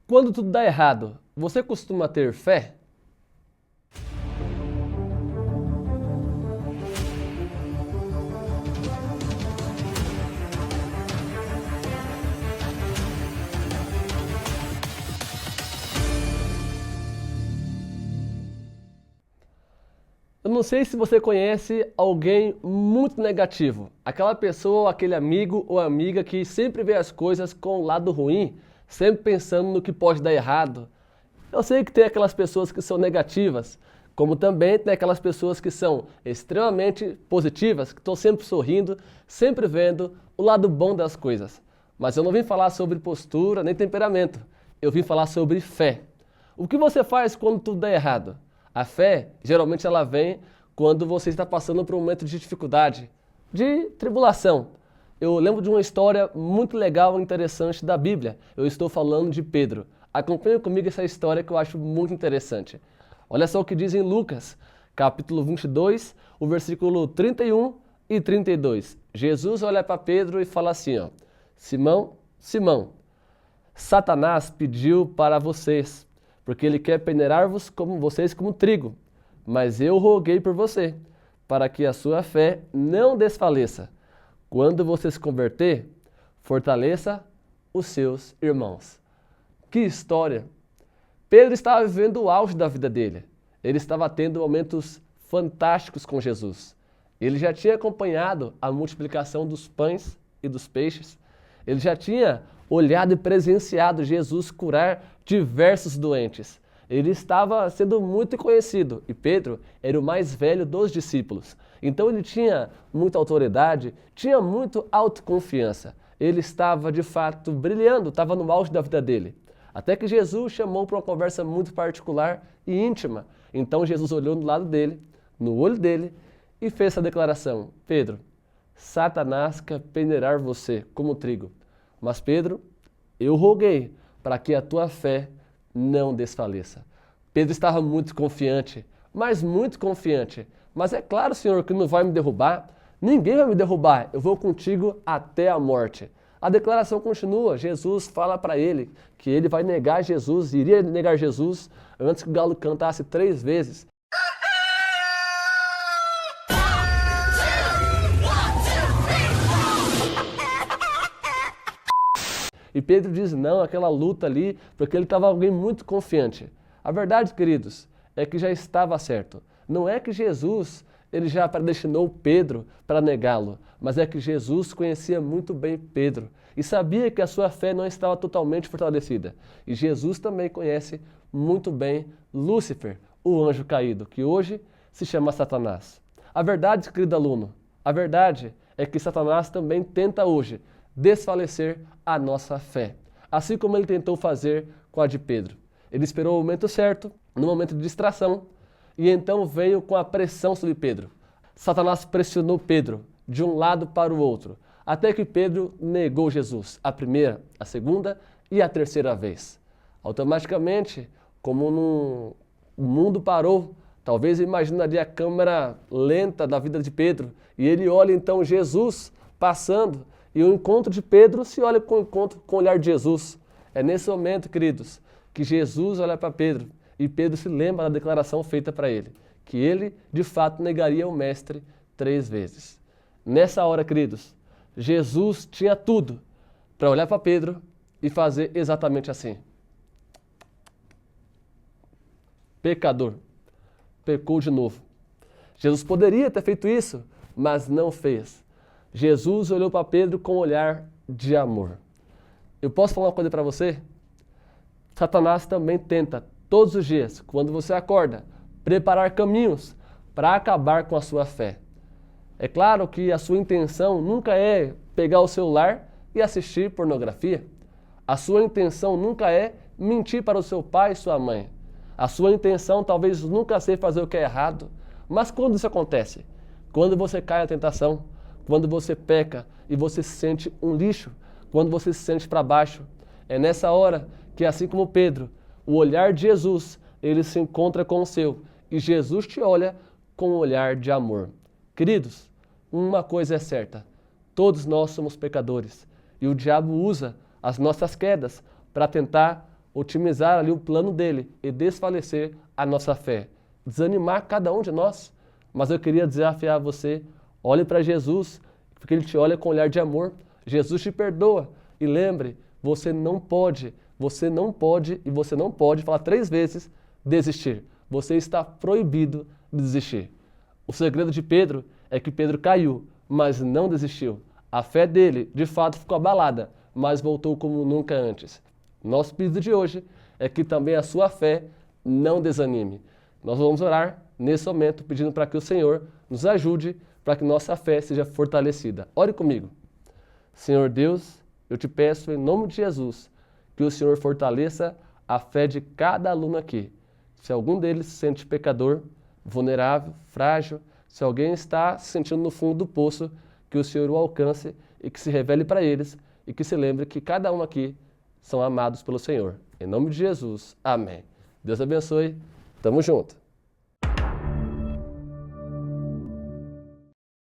Quando tudo dá errado, você costuma ter fé? Eu não sei se você conhece alguém muito negativo. Aquela pessoa ou aquele amigo ou amiga que sempre vê as coisas com o lado ruim, sempre pensando no que pode dar errado. Eu sei que tem aquelas pessoas que são negativas, como também tem aquelas pessoas que são extremamente positivas, que estão sempre sorrindo, sempre vendo o lado bom das coisas. Mas eu não vim falar sobre postura nem temperamento. Eu vim falar sobre fé. O que você faz quando tudo dá errado? A fé, geralmente ela vem quando você está passando por um momento de dificuldade, de tribulação. Eu lembro de uma história muito legal e interessante da Bíblia. Eu estou falando de Pedro. Acompanhe comigo essa história que eu acho muito interessante. Olha só o que diz em Lucas, capítulo 22, o versículo 31 e 32. Jesus olha para Pedro e fala assim, ó: Simão, Simão, Satanás pediu para vocês, porque ele quer peneirar-vos como vocês como trigo. Mas eu roguei por você, para que a sua fé não desfaleça. Quando você se converter, fortaleça os seus irmãos. Que história! Pedro estava vivendo o auge da vida dele. Ele estava tendo momentos fantásticos com Jesus. Ele já tinha acompanhado a multiplicação dos pães e dos peixes. Ele já tinha olhado e presenciado Jesus curar diversos doentes. Ele estava sendo muito conhecido e Pedro era o mais velho dos discípulos. Então ele tinha muita autoridade, tinha muito autoconfiança. Ele estava de fato brilhando, estava no auge da vida dele. Até que Jesus chamou para uma conversa muito particular e íntima. Então Jesus olhou do lado dele, no olho dele, e fez essa declaração: Pedro, Satanás quer peneirar você como trigo. Mas Pedro, eu roguei para que a tua fé não desfaleça. Pedro estava muito confiante, mas muito confiante. Mas é claro, Senhor, que não vai me derrubar. Ninguém vai me derrubar. Eu vou contigo até a morte. A declaração continua. Jesus fala para ele que ele vai negar Jesus, iria negar Jesus antes que o galo cantasse 3 vezes. E Pedro diz não àquela luta ali, porque ele estava alguém muito confiante. A verdade, queridos, é que já estava certo. Não é que Jesus ele já predestinou Pedro para negá-lo, mas é que Jesus conhecia muito bem Pedro e sabia que a sua fé não estava totalmente fortalecida. E Jesus também conhece muito bem Lúcifer, o anjo caído, que hoje se chama Satanás. A verdade, querido aluno, a verdade é que Satanás também tenta hoje desfalecer a nossa fé, assim como ele tentou fazer com a de Pedro. Ele esperou o momento certo, no momento de distração, e então veio com a pressão sobre Pedro. Satanás pressionou Pedro de um lado para o outro, até que Pedro negou Jesus, a primeira, a segunda e a terceira vez. Automaticamente, como o mundo parou, talvez imaginaria a câmera lenta da vida de Pedro, e ele olha então Jesus passando, e o encontro de Pedro se olha com o encontro com o olhar de Jesus. É nesse momento, queridos, que Jesus olha para Pedro e Pedro se lembra da declaração feita para ele, que ele, de fato, negaria o Mestre 3 vezes. Nessa hora, queridos, Jesus tinha tudo para olhar para Pedro e fazer exatamente assim. Pecador, pecou de novo. Jesus poderia ter feito isso, mas não fez. Jesus olhou para Pedro com um olhar de amor. Eu posso falar uma coisa para você? Satanás também tenta, todos os dias, quando você acorda, preparar caminhos para acabar com a sua fé. É claro que a sua intenção nunca é pegar o celular e assistir pornografia. A sua intenção nunca é mentir para o seu pai e sua mãe. A sua intenção talvez nunca seja fazer o que é errado. Mas quando isso acontece? Quando você cai na tentação, quando você peca e você se sente um lixo, quando você se sente para baixo, é nessa hora que, assim como Pedro, o olhar de Jesus, ele se encontra com o seu, e Jesus te olha com um olhar de amor. Queridos, uma coisa é certa, todos nós somos pecadores, e o diabo usa as nossas quedas para tentar otimizar ali o plano dele e desfalecer a nossa fé, desanimar cada um de nós. Mas eu queria desafiar você, olhe para Jesus, porque ele te olha com um olhar de amor. Jesus te perdoa. E lembre, você não pode e você não pode falar 3 vezes desistir. Você está proibido de desistir. O segredo de Pedro é que Pedro caiu, mas não desistiu. A fé dele, de fato, ficou abalada, mas voltou como nunca antes. Nosso pedido de hoje é que também a sua fé não desanime. Nós vamos orar nesse momento pedindo para que o Senhor nos ajude para que nossa fé seja fortalecida. Ore comigo. Senhor Deus, eu te peço em nome de Jesus que o Senhor fortaleça a fé de cada aluno aqui. Se algum deles se sente pecador, vulnerável, frágil, se alguém está se sentindo no fundo do poço, que o Senhor o alcance e que se revele para eles e que se lembre que cada um aqui são amados pelo Senhor. Em nome de Jesus, amém. Deus abençoe. Tamo junto.